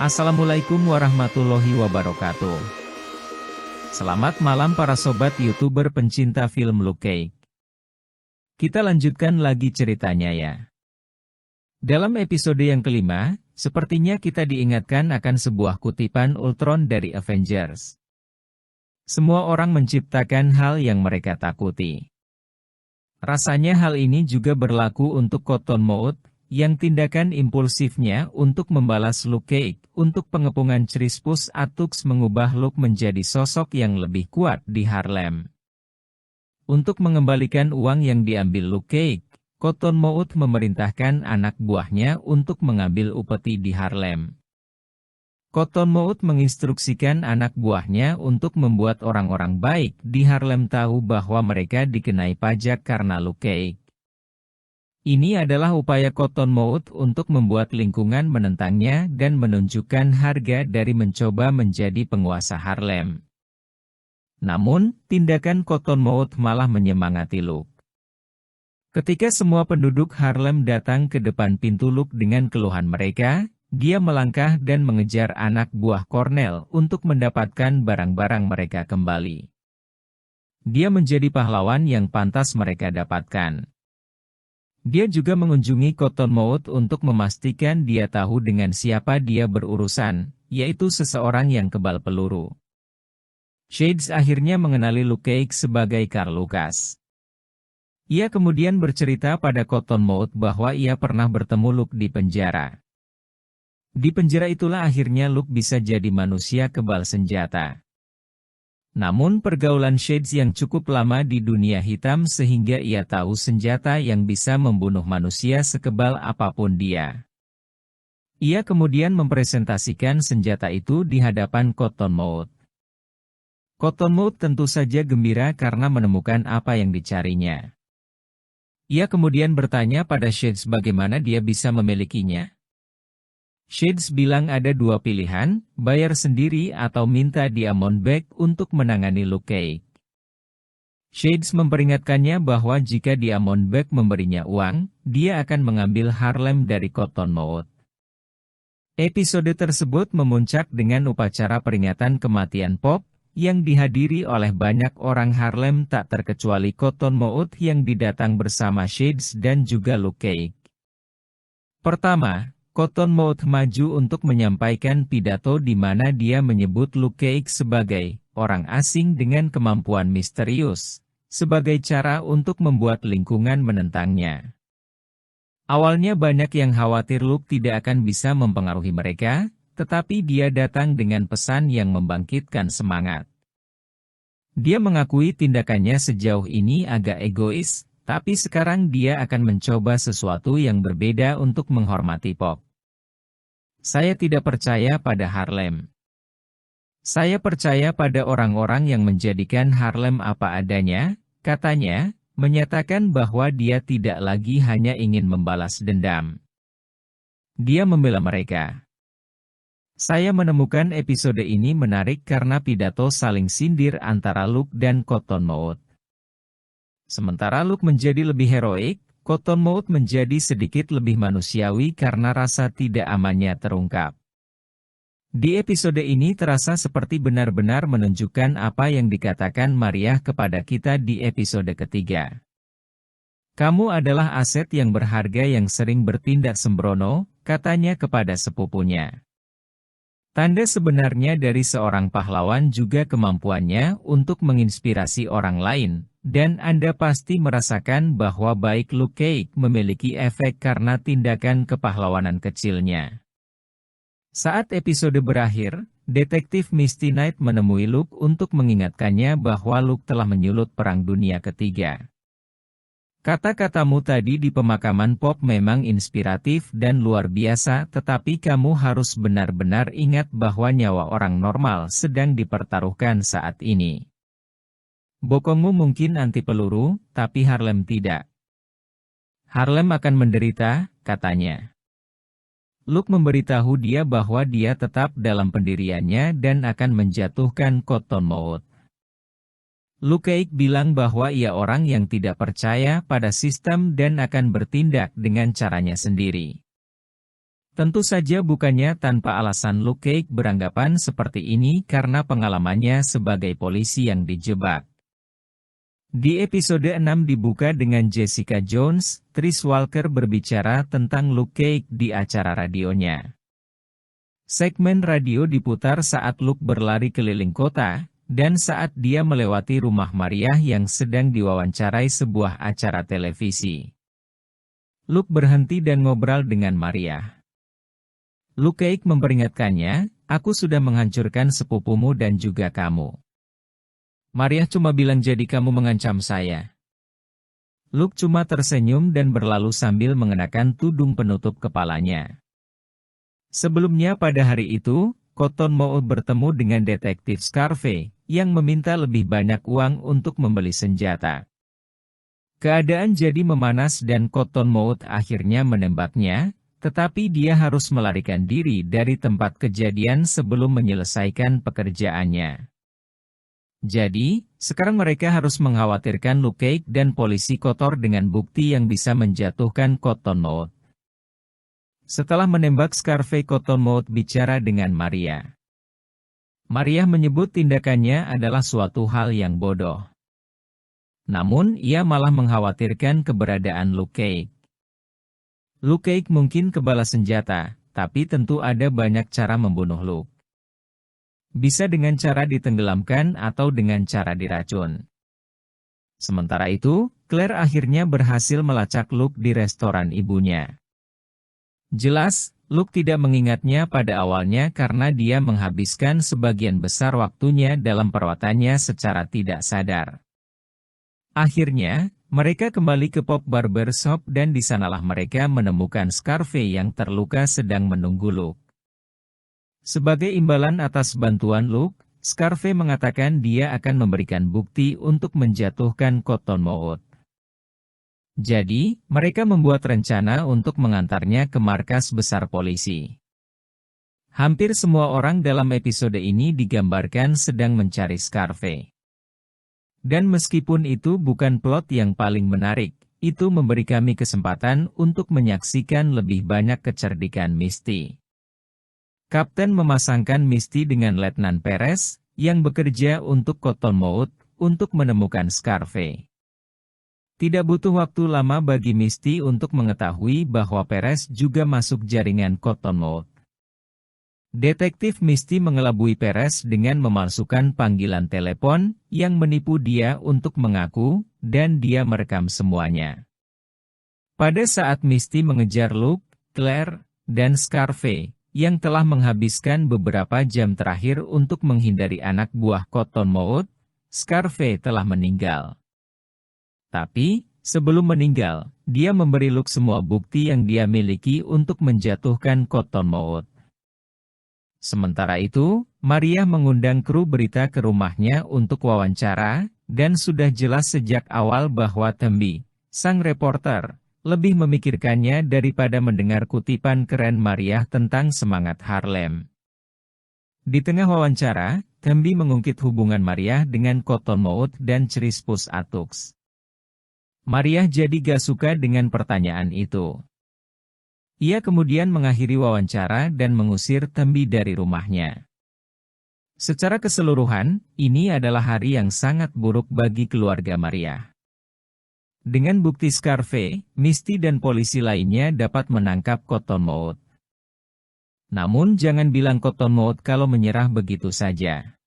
Assalamualaikum warahmatullahi wabarakatuh. Selamat malam para sobat YouTuber pencinta film Luke Cage. Kita lanjutkan lagi ceritanya ya. Dalam episode yang kelima, sepertinya kita diingatkan akan sebuah kutipan Ultron dari Avengers. Semua orang menciptakan hal yang mereka takuti. Rasanya hal ini juga berlaku untuk Cottonmouth, yang tindakan impulsifnya untuk membalas Luke Cage untuk pengepungan Crispus Attucks mengubah Luke menjadi sosok yang lebih kuat di Harlem. Untuk mengembalikan uang yang diambil Luke Cage, Cottonmouth memerintahkan anak buahnya untuk mengambil upeti di Harlem. Cottonmouth menginstruksikan anak buahnya untuk membuat orang-orang baik di Harlem tahu bahwa mereka dikenai pajak karena Luke Cage. Ini adalah upaya Cottonmouth untuk membuat lingkungan menentangnya dan menunjukkan harga dari mencoba menjadi penguasa Harlem. Namun, tindakan Cottonmouth malah menyemangati Luke. Ketika semua penduduk Harlem datang ke depan pintu Luke dengan keluhan mereka, dia melangkah dan mengejar anak buah Cornell untuk mendapatkan barang-barang mereka kembali. Dia menjadi pahlawan yang pantas mereka dapatkan. Dia juga mengunjungi Cottonmouth untuk memastikan dia tahu dengan siapa dia berurusan, yaitu seseorang yang kebal peluru. Shades akhirnya mengenali Luke Cage sebagai Carl Lucas. Ia kemudian bercerita pada Cottonmouth bahwa ia pernah bertemu Luke di penjara. Di penjara itulah akhirnya Luke bisa jadi manusia kebal senjata. Namun pergaulan Shades yang cukup lama di dunia hitam sehingga ia tahu senjata yang bisa membunuh manusia sekebal apapun dia. Ia kemudian mempresentasikan senjata itu di hadapan Cottonmouth. Cottonmouth tentu saja gembira karena menemukan apa yang dicarinya. Ia kemudian bertanya pada Shades bagaimana dia bisa memilikinya. Shades bilang ada dua pilihan, bayar sendiri atau minta Diamondback untuk menangani Luke Cage. Shades memperingatkannya bahwa jika Diamondback memberinya uang, dia akan mengambil Harlem dari Cottonmouth. Episode tersebut memuncak dengan upacara peringatan kematian Pop, yang dihadiri oleh banyak orang Harlem tak terkecuali Cottonmouth yang didatang bersama Shades dan juga Luke Cage. Pertama, Cottonmouth maju untuk menyampaikan pidato di mana dia menyebut Luke Cage sebagai orang asing dengan kemampuan misterius, sebagai cara untuk membuat lingkungan menentangnya. Awalnya banyak yang khawatir Luke tidak akan bisa mempengaruhi mereka, tetapi dia datang dengan pesan yang membangkitkan semangat. Dia mengakui tindakannya sejauh ini agak egois, tapi sekarang dia akan mencoba sesuatu yang berbeda untuk menghormati Pop. Saya tidak percaya pada Harlem. Saya percaya pada orang-orang yang menjadikan Harlem apa adanya, katanya, menyatakan bahwa dia tidak lagi hanya ingin membalas dendam. Dia membela mereka. Saya menemukan episode ini menarik karena pidato saling sindir antara Luke dan Cottonmouth. Sementara Luke menjadi lebih heroik, Cottonmouth menjadi sedikit lebih manusiawi karena rasa tidak amannya terungkap. Di episode ini terasa seperti benar-benar menunjukkan apa yang dikatakan Maria kepada kita di episode ketiga. Kamu adalah aset yang berharga yang sering bertindak sembrono, katanya kepada sepupunya. Tanda sebenarnya dari seorang pahlawan juga kemampuannya untuk menginspirasi orang lain, dan Anda pasti merasakan bahwa baik Luke Cage memiliki efek karena tindakan kepahlawanan kecilnya. Saat episode berakhir, Detektif Misty Knight menemui Luke untuk mengingatkannya bahwa Luke telah menyulut Perang Dunia Ketiga. Kata-katamu tadi di pemakaman Pop memang inspiratif dan luar biasa, tetapi kamu harus benar-benar ingat bahwa nyawa orang normal sedang dipertaruhkan saat ini. Bokongmu mungkin anti peluru, tapi Harlem tidak. Harlem akan menderita, katanya. Luke memberitahu dia bahwa dia tetap dalam pendiriannya dan akan menjatuhkan Cottonmouth. Luke Cage bilang bahwa ia orang yang tidak percaya pada sistem dan akan bertindak dengan caranya sendiri. Tentu saja bukannya tanpa alasan Luke Cage beranggapan seperti ini karena pengalamannya sebagai polisi yang dijebak. Di episode 6 dibuka dengan Jessica Jones, Trish Walker berbicara tentang Luke Cage di acara radionya. Segmen radio diputar saat Luke berlari keliling kota, dan saat dia melewati rumah Maria yang sedang diwawancarai sebuah acara televisi. Luke berhenti dan ngobrol dengan Maria. Luke Cage memperingatkannya, "Aku sudah menghancurkan sepupumu dan juga kamu." Maria cuma bilang jadi kamu mengancam saya. Luke cuma tersenyum dan berlalu sambil mengenakan tudung penutup kepalanya. Sebelumnya pada hari itu, Cottonmouth bertemu dengan detektif Scarfe, yang meminta lebih banyak uang untuk membeli senjata. Keadaan jadi memanas dan Cottonmouth akhirnya menembaknya, tetapi dia harus melarikan diri dari tempat kejadian sebelum menyelesaikan pekerjaannya. Jadi, sekarang mereka harus mengkhawatirkan Luke Cage dan polisi kotor dengan bukti yang bisa menjatuhkan Cottonmouth. Setelah menembak Scarfe, Cottonmouth bicara dengan Maria. Maria menyebut tindakannya adalah suatu hal yang bodoh. Namun, ia malah mengkhawatirkan keberadaan Luke Cage. Luke Cage mungkin kebal senjata, tapi tentu ada banyak cara membunuh Luke. Bisa dengan cara ditenggelamkan atau dengan cara diracun. Sementara itu, Claire akhirnya berhasil melacak Luke di restoran ibunya. Jelas, Luke tidak mengingatnya pada awalnya karena dia menghabiskan sebagian besar waktunya dalam perawatannya secara tidak sadar. Akhirnya, mereka kembali ke Pop Barber Shop dan di sanalah mereka menemukan Scarfe yang terluka sedang menunggu Luke. Sebagai imbalan atas bantuan Luke, Scarfe mengatakan dia akan memberikan bukti untuk menjatuhkan Cottonmouth. Jadi, mereka membuat rencana untuk mengantarnya ke markas besar polisi. Hampir semua orang dalam episode ini digambarkan sedang mencari Scarfe. Dan meskipun itu bukan plot yang paling menarik, itu memberi kami kesempatan untuk menyaksikan lebih banyak kecerdikan Misty. Kapten memasangkan Misty dengan Letnan Perez, yang bekerja untuk Cottonmouth, untuk menemukan Scarfe. Tidak butuh waktu lama bagi Misty untuk mengetahui bahwa Perez juga masuk jaringan Cottonmouth. Detektif Misty mengelabui Perez dengan memalsukan panggilan telepon, yang menipu dia untuk mengaku, dan dia merekam semuanya. Pada saat Misty mengejar Luke, Claire, dan Scarfe, yang telah menghabiskan beberapa jam terakhir untuk menghindari anak buah Cottonmouth, Scarfe telah meninggal. Tapi, sebelum meninggal, dia memberi Luke semua bukti yang dia miliki untuk menjatuhkan Cottonmouth. Sementara itu, Maria mengundang kru berita ke rumahnya untuk wawancara, dan sudah jelas sejak awal bahwa Tembi, sang reporter, lebih memikirkannya daripada mendengar kutipan keren Maria tentang semangat Harlem. Di tengah wawancara, Tembi mengungkit hubungan Maria dengan Cottonmouth dan Crispus Attucks. Maria jadi gak suka dengan pertanyaan itu. Ia kemudian mengakhiri wawancara dan mengusir Tembi dari rumahnya. Secara keseluruhan, ini adalah hari yang sangat buruk bagi keluarga Maria. Dengan bukti Scarfe, Misty dan polisi lainnya dapat menangkap Cottonmouth. Namun jangan bilang Cottonmouth kalau menyerah begitu saja.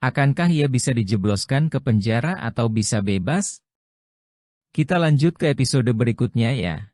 Akankah ia bisa dijebloskan ke penjara atau bisa bebas? Kita lanjut ke episode berikutnya ya.